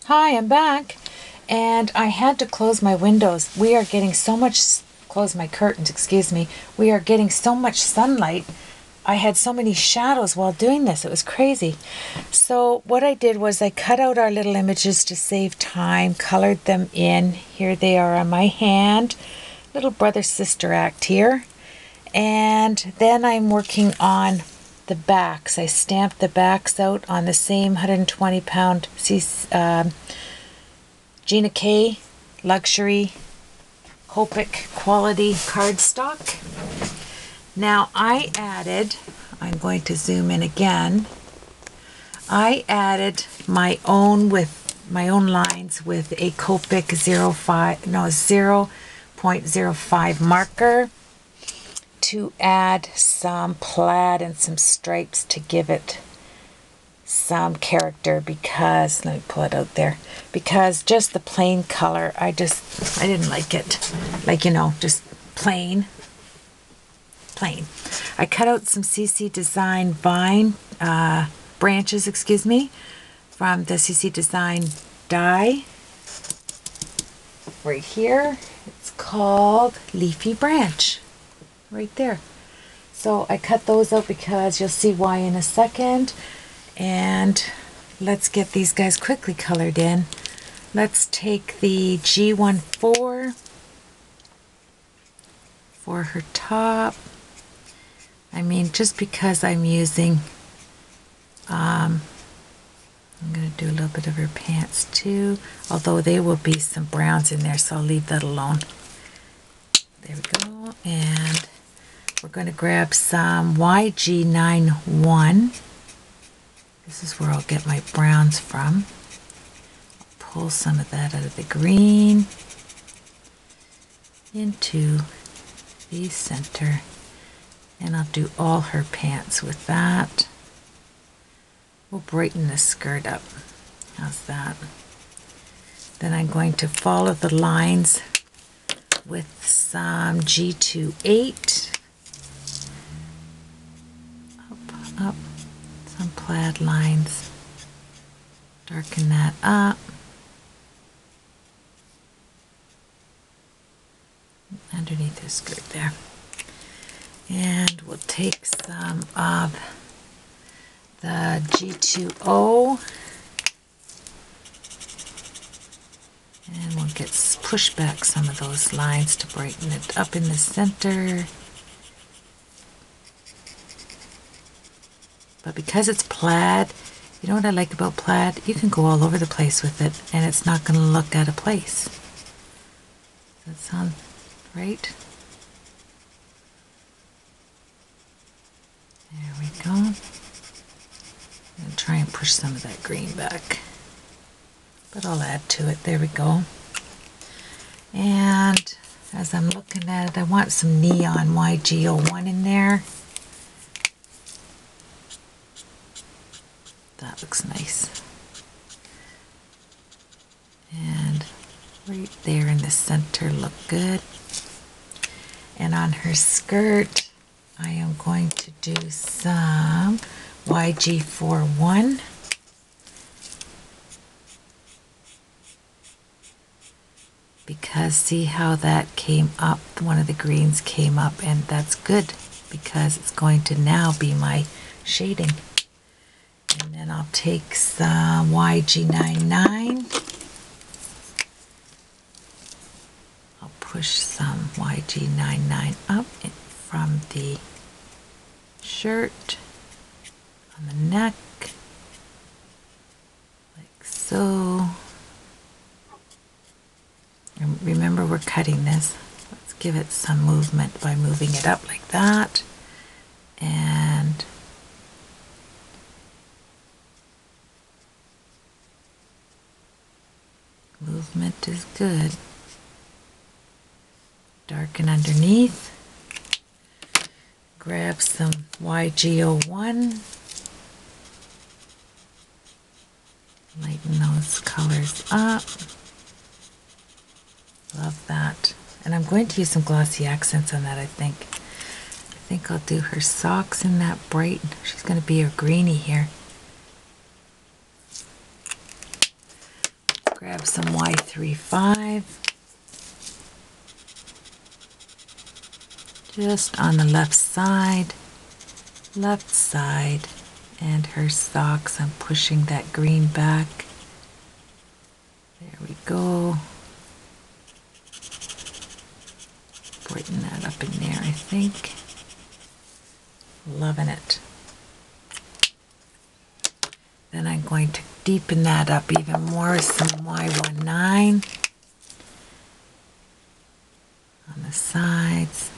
Hi, I'm back. And I had to close my windows. We are getting so much, close my curtains, excuse me. We are getting so much sunlight. I had so many shadows while doing this. It was crazy. So what I did was I cut out our little images to save time, colored them in. Here they are on my hand. Little brother-sister act here. And then I'm working on the backs. I stamped the backs out on the same 120-pound Gina K luxury Copic quality cardstock. Now I'm going to zoom in again. I added my own lines with a Copic 0.05 marker to add some plaid and some stripes to give it some character, because let me pull it out there, because just the plain color I didn't like it, like, just plain. I cut out some CC Design vine branches, from the CC Design die right here. It's called Leafy Branch right there. So I cut those out because you'll see why in a second. And let's get these guys quickly colored in. Let's take the G14 for her top. Just because I'm using, I'm going to do a little bit of her pants too, although there will be some browns in there, so I'll leave that alone. There we go. And we're going to grab some YG91. This is where I'll get my browns from. Pull some of that out of the green into the center. And I'll do all her pants with that. We'll brighten the skirt up. How's that? Then I'm going to follow the lines with some G28. Up. Some plaid lines. Darken that up. Underneath the skirt there. And we'll take some of the G2O and we'll push back some of those lines to brighten it up in the center. But because it's plaid, you know what I like about plaid? You can go all over the place with it and it's not going to look out of place. Does that sound right? There we go. I'm going to try and push some of that green back. But I'll add to it. There we go. And as I'm looking at it, I want some neon YG01 in there. That looks nice. And right there in the center look good. And on her skirt, I am going to do some YG41. Because see how that came up, one of the greens came up, and that's good because it's going to now be my shading. And then I'll take some YG99. I'll push some YG99 up from the shirt on the neck, like so. And remember, we're cutting this. Let's give it some movement by moving it up like that. And movement is good. Darken underneath. Grab some YG01. Lighten those colors up. Love that. And I'm going to use some glossy accents on that, I think. I think I'll do her socks in that bright. She's going to be a greenie here. Grab some Y35. Just on the left side, and her socks. I'm pushing that green back. There we go. Brighten that up in there, I think. Loving it. Then I'm going to deepen that up even more with some Y19 on the sides,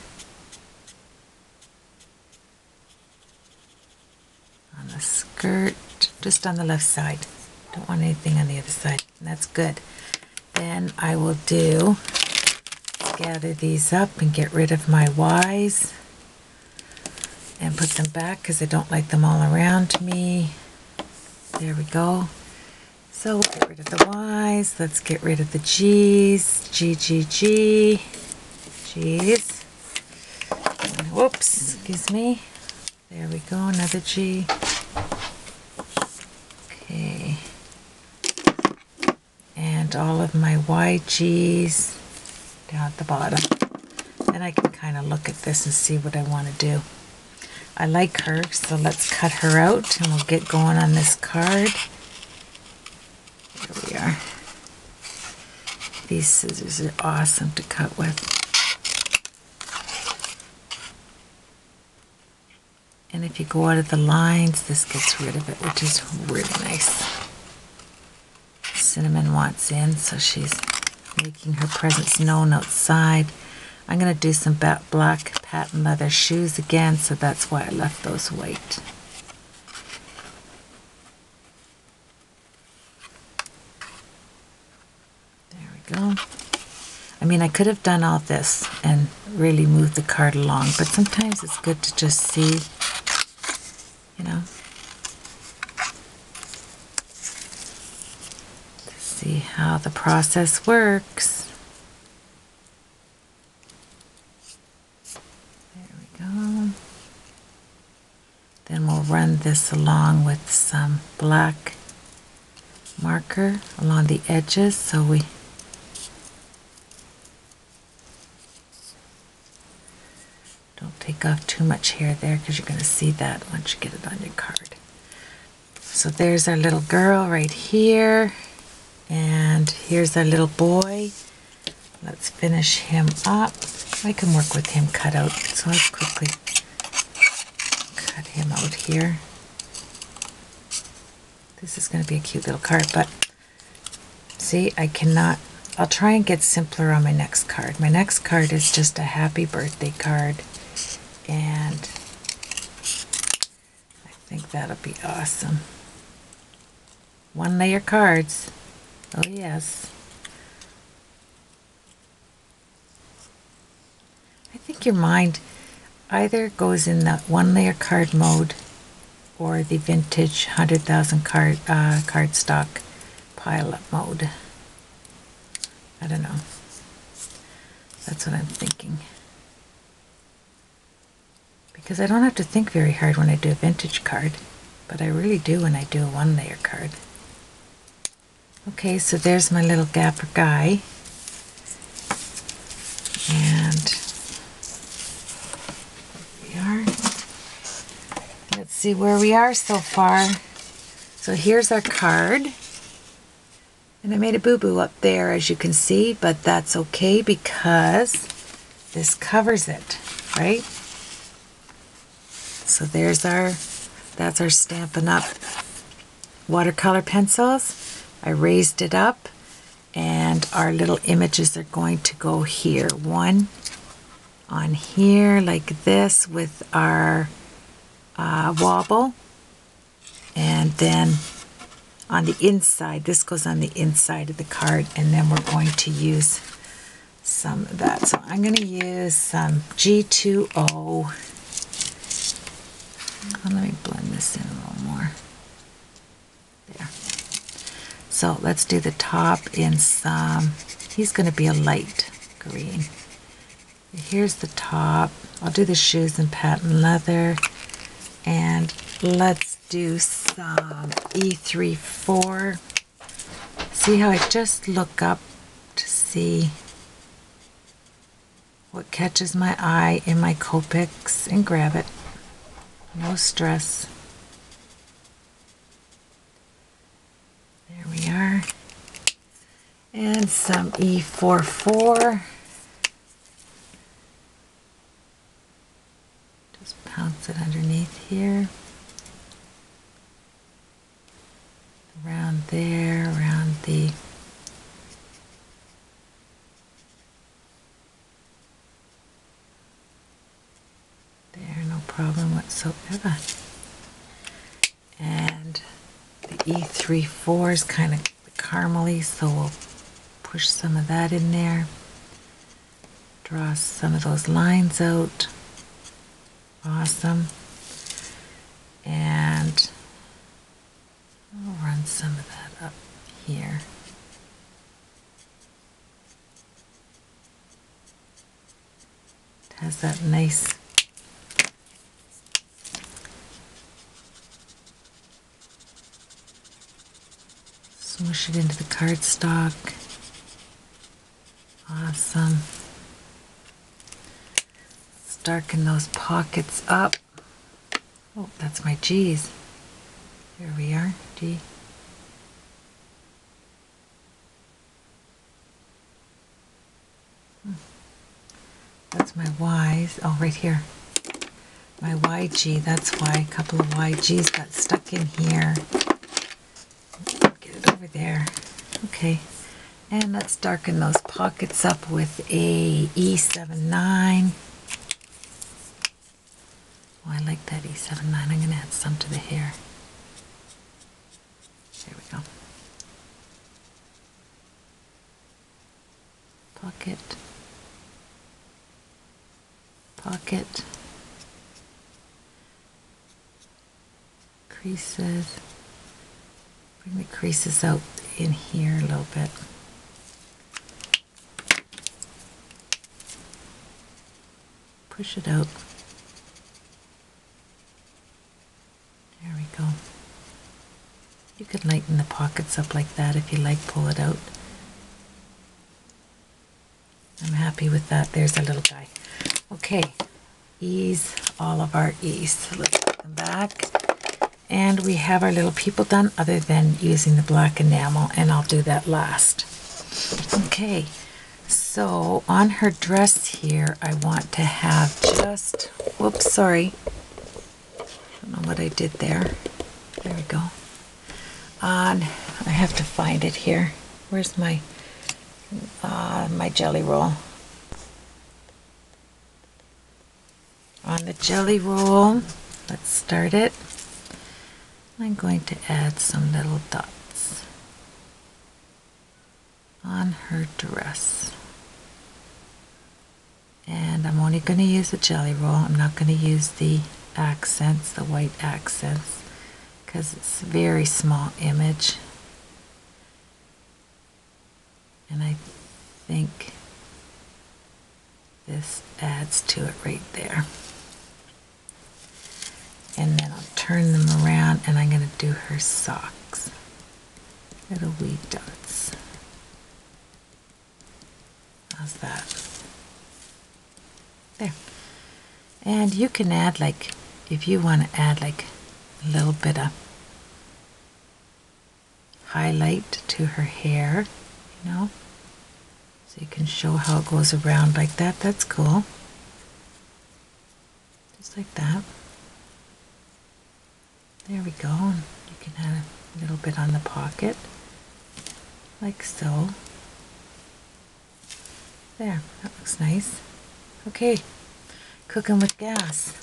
on the skirt, just on the left side. Don't want anything on the other side, and that's good. Then I will gather these up and get rid of my Ys and put them back because I don't like them all around me. There we go. So we'll get rid of the Y's. Let's get rid of the G's. G's. Whoops, excuse me. There we go, another G. Okay. And all of my YGs down at the bottom. Then I can kind of look at this and see what I want to do. I like her, so let's cut her out and we'll get going on this card. There we are. These scissors are awesome to cut with. And if you go out of the lines, this gets rid of it, which is really nice. Cinnamon wants in, so she's making her presence known outside. I'm going to do some black patent leather shoes again, so that's why I left those white. There we go. I mean, I could have done all this and really moved the card along, but sometimes it's good to just see, you know, to see how the process works. Then we'll run this along with some black marker along the edges so we don't take off too much hair there, because you're going to see that once you get it on your card. So there's our little girl right here, and here's our little boy. Let's finish him up. I can work with him cut out, so I'll quickly cut him out here. This is going to be a cute little card, but see, I cannot. I'll try and get simpler on my next card. My next card is just a happy birthday card, and I think that'll be awesome. One layer cards. Oh yes. I think your mind either goes in that one layer card mode or the vintage 100,000 card stock pile up mode. I don't know. That's what I'm thinking. Because I don't have to think very hard when I do a vintage card, but I really do when I do a one layer card. Okay, so there's my little gapper guy. And let's see where we are so far. So here's our card. And I made a boo-boo up there, as you can see, but that's okay because this covers it, right? So that's our Stampin' Up! Watercolor pencils. I raised it up, and our little images are going to go here. One on here like this with our wobble, and then on the inside, this goes on the inside of the card, and then we're going to use some of that. So I'm going to use some G2O. Let me blend this in a little more. There. So let's do the top in some, he's going to be a light green. Here's the top. I'll do the shoes in patent leather. And let's do some E34 See how I just look up to see what catches my eye in my Copics and grab it. No stress. There we are. And some E44. Just pounce it underneath here. Around there, around the there, no problem whatsoever. And the E34 is kind of caramely, so we'll push some of that in there. Draw some of those lines out. Awesome. And I'll run some of that up here. It has that nice smush it into the cardstock. Awesome. Let's darken those pockets up. Oh, that's my G's. There we are, G. That's my Y's. Oh, right here. My YG, that's why a couple of YGs got stuck in here. Get it over there. Okay. And let's darken those pockets up with a E79. Oh, I like that E79. I'm going to add some to the hair. There we go. Pocket. Pocket. Creases. Bring the creases out in here a little bit. Push it out. There we go. You could lighten the pockets up like that if you like, pull it out. I'm happy with that. There's a little guy. Okay, E's, all of our E's. So let's put them back. And we have our little people done other than using the black enamel, and I'll do that last. Okay, so on her dress here, I want to have just, whoops, sorry. I don't know what I did there. There we go. I have to find it here. Where's my jelly roll? On the jelly roll, let's start it. I'm going to add some little dots on her dress. And I'm only going to use the jelly roll. I'm not going to use the accents, the white accents, because it's a very small image. And I think this adds to it right there. And then I'll turn them around and I'm going to do her socks. Little wee dots. How's that? There. And you can add, like, if you want to add like a little bit of highlight to her hair, you know, so you can show how it goes around like that. That's cool. Just like that. There we go. You can add a little bit on the pocket, like so. There, that looks nice. Okay, cooking with gas.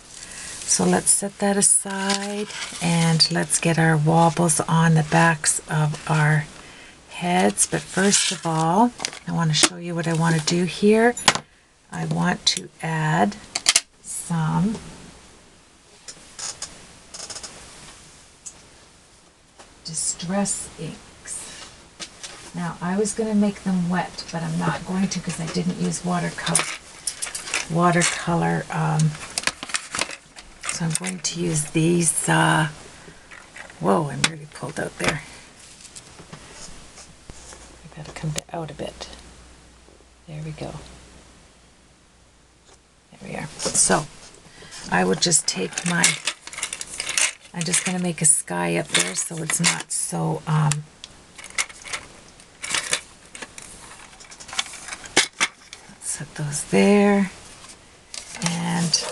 So let's set that aside and let's get our wobbles on the backs of our heads. But first of all, I want to show you what I want to do here. I want to add some Distress inks. Now I was going to make them wet, but I'm not going to because I didn't use watercolor. So I'm going to use these. Whoa, I'm really pulled out there. them out a bit. There we go. There we are. So I would just take my, I'm just going to make a sky up there so it's not so, set those there, and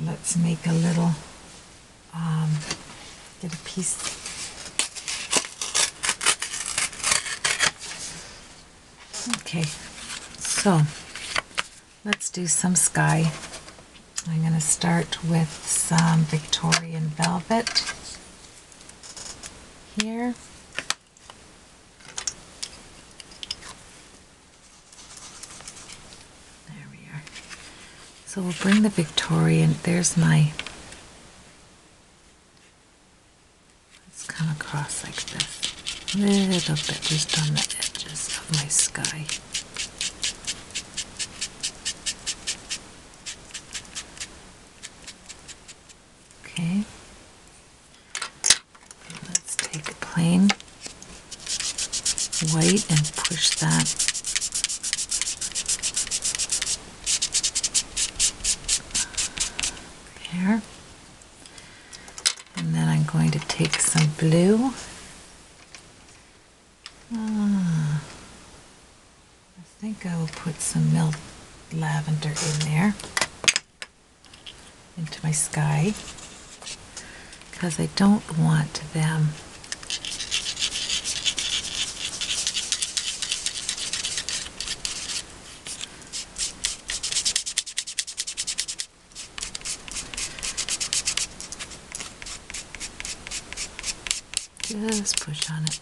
let's make a little piece. Okay, so let's do some sky. I'm going to start with some Victorian velvet here. There we are. So we'll bring the Victorian, there's my, let's come across like this, a little bit just on the edges of my sky. Okay, let's take a plain white and push that there. And then I'm going to take some blue. I think I will put some milk lavender in there, into my sky, because I don't want them just push on it.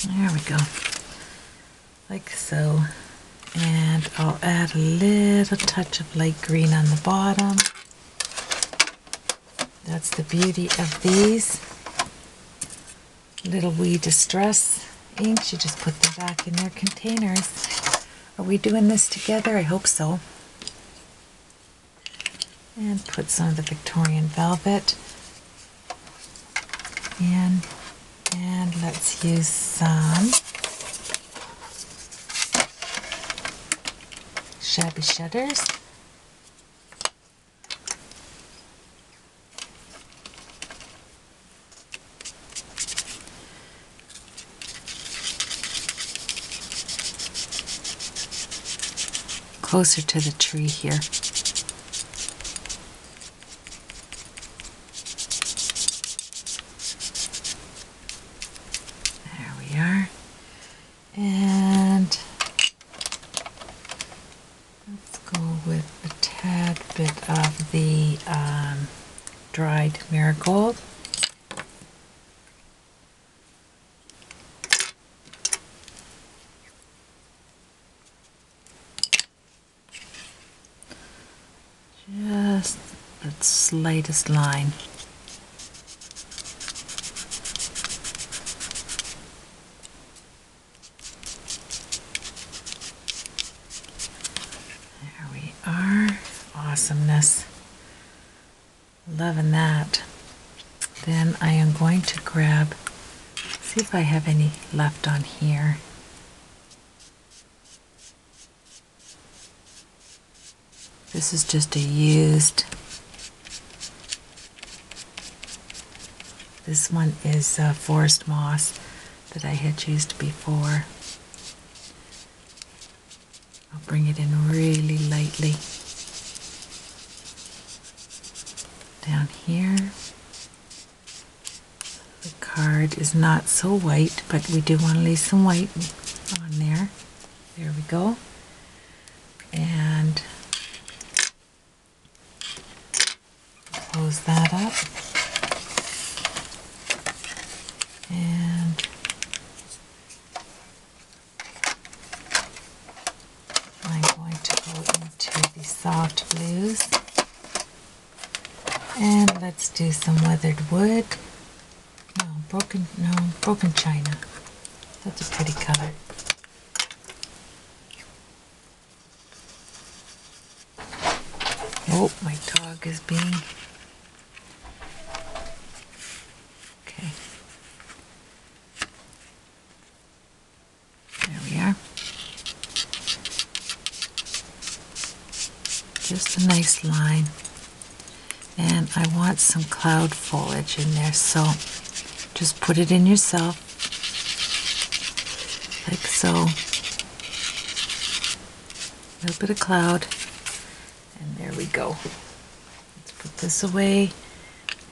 There we go. Like so. And I'll add a little touch of light green on the bottom. That's the beauty of these little wee distress inks. You just put them back in their containers. Are we doing this together? I hope so. And put some of the Victorian velvet in. And let's use some Shabby Shutters. Closer to the tree here. There we are. And let's go with a tad bit of the dried marigold. Just the slightest line. There we are. Awesomeness. Loving that. Then I am going to grab, see if I have any left on here. This is just a used, this one is forest moss that I had used before. I'll bring it in really lightly down here. The card is not so white, but we do want to leave some white on there. There we go. And close that up, and I'm going to go into the soft blues, and let's do some weathered wood. Broken china. That's a pretty color. Oh, my dog is being... Okay. Just a nice line. And I want some cloud foliage in there, so just put it in yourself, like so. A little bit of cloud, and there we go. Let's put this away,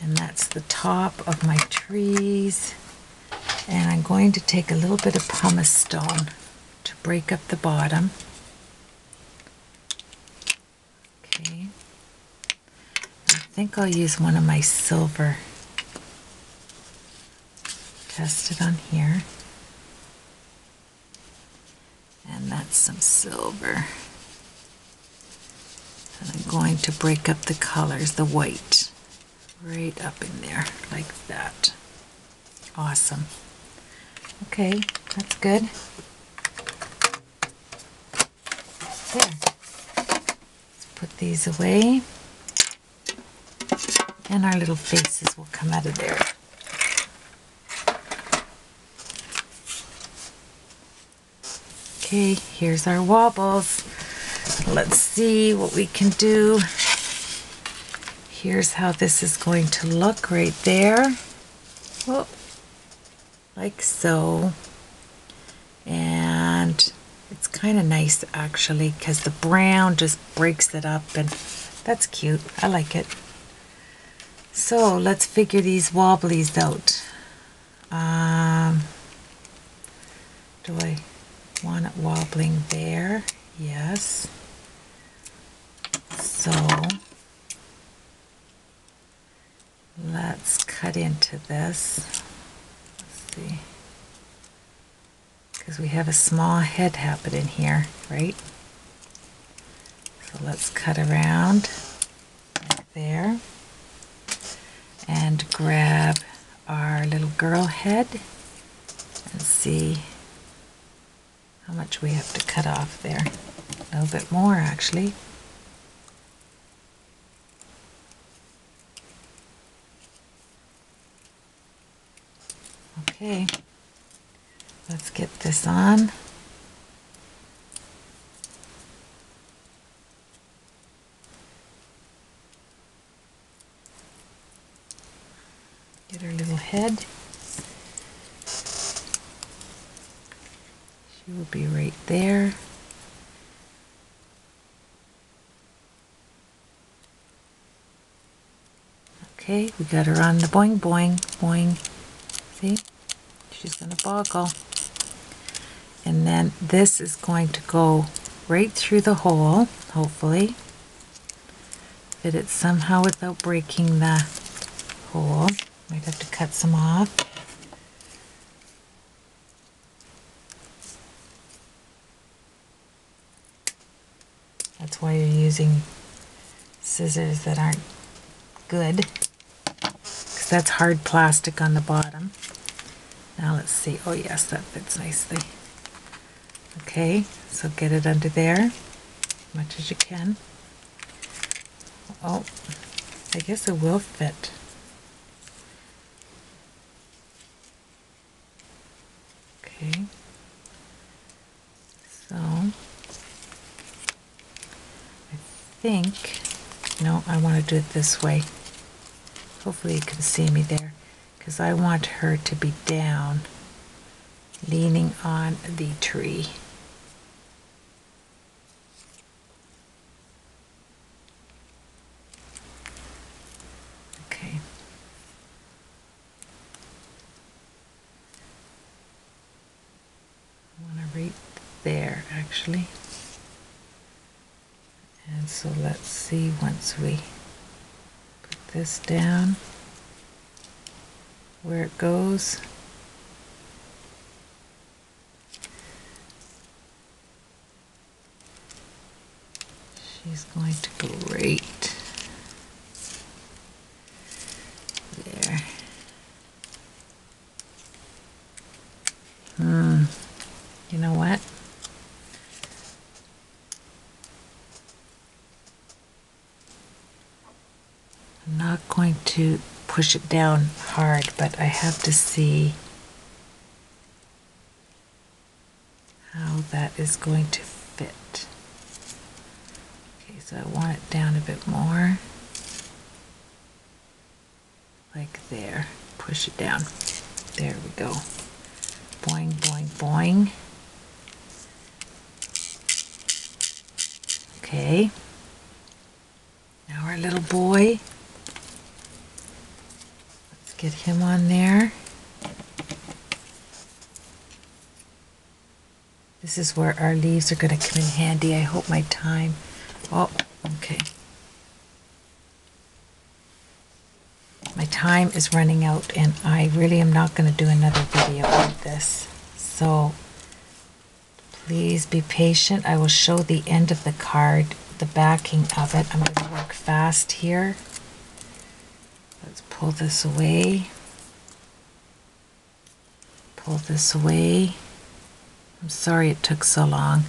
and that's the top of my trees. And I'm going to take a little bit of pumice stone to break up the bottom. Okay. I think I'll use one of my silver. Test it on here. And that's some silver. And I'm going to break up the colors, the white, right up in there, like that. Awesome. Okay, that's good. There. Let's put these away. And our little faces will come out of there. Okay, here's our wobbles. Let's see what we can do. Here's how this is going to look right there. Oh, like so. And it's kind of nice actually because the brown just breaks it up, and that's cute. I like it. So let's figure these wobblies out. Do I want it wobbling there? Yes. So let's cut into this. Let's see. Because we have a small head happening here, right? So let's cut around like there. And grab our little girl head and see how much we have to cut off there. A little bit more actually. Okay, let's get this on. Get her little head. She will be right there. Okay, we got her on the boing boing boing. See? She's going to boggle. And then this is going to go right through the hole, hopefully. Fit it somehow without breaking the hole. Might have to cut some off. That's why you're using scissors that aren't good, because that's hard plastic on the bottom. Now let's see. Oh yes, that fits nicely. Okay, so get it under there as much as you can. Oh, I guess it will fit. Okay, so I think, no, I want to do it this way. Hopefully you can see me there, because I want her to be down, leaning on the tree. Okay. I want her right there, actually. And so let's see, once we put this down, where it goes. She's going to go right there. You know what? I'm not going to push it down hard, but I have to see how that is going to fit. Okay, So I want it down a bit more. Like there. Push it down. There we go. Boing, boing, boing. Okay. Now our little boy. Let's get him on there. This is where our leaves are going to come in handy. I hope my time... Oh, okay. My time is running out and I really am not going to do another video of this. So please be patient. I will show the end of the card, the backing of it. I'm going to work fast here. Let's pull this away. Pull this away. I'm sorry it took so long.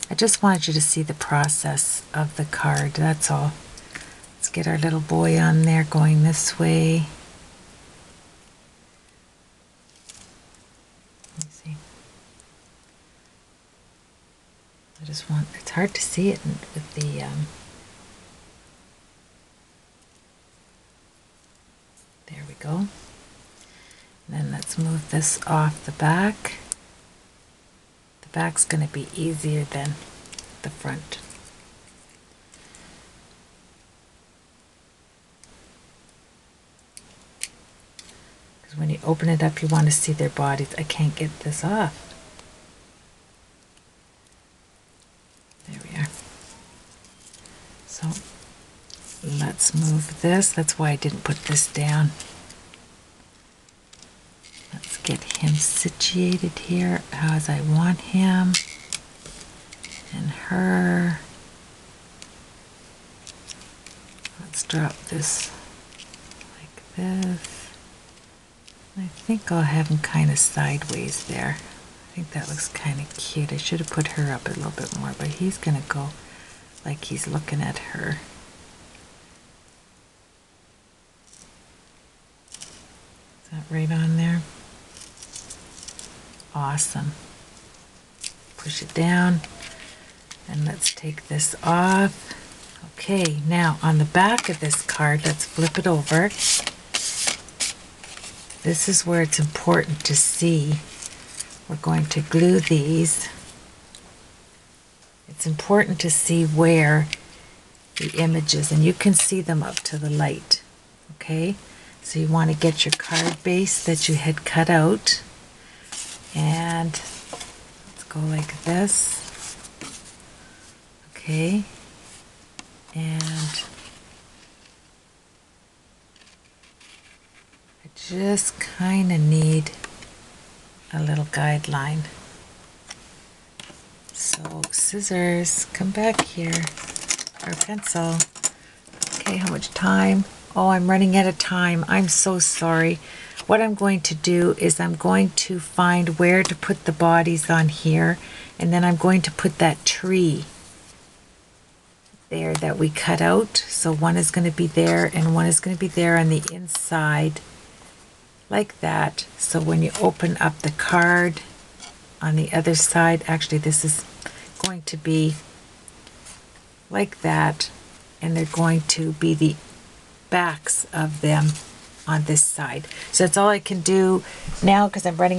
I just wanted you to see the process of the card, that's all. Let's get our little boy on there going this way. Let me see. I just want, it's hard to see it with the, there we go. And then let's move this off the back. The back's going to be easier than the front. Because when you open it up, you want to see their bodies. I can't get this off. There we are. So let's move this. That's why I didn't put this down. Let's get him situated here as I want him, and her. Let's drop this like this. I think I'll have him kind of sideways there. I think that looks kind of cute. I should have put her up a little bit more, but he's going to go like he's looking at her. Is that right on there? Awesome. Push it down and let's take this off. Okay, now on the back of this card, let's flip it over. This is where it's important to see. We're going to glue these. It's important to see where the image is, and you can see them up to the light. Okay, so you want to get your card base that you had cut out. And let's go like this. Okay. And I just kind of need a little guideline. So scissors, come back here, or pencil. Okay, how much time? Oh, I'm running out of time. I'm so sorry. What I'm going to do is I'm going to find where to put the bodies on here, and then I'm going to put that tree there that we cut out. So one is going to be there and one is going to be there on the inside like that. So when you open up the card on the other side, actually this is going to be like that, and they're going to be the backs of them on this side. So that's all I can do now because I'm running out.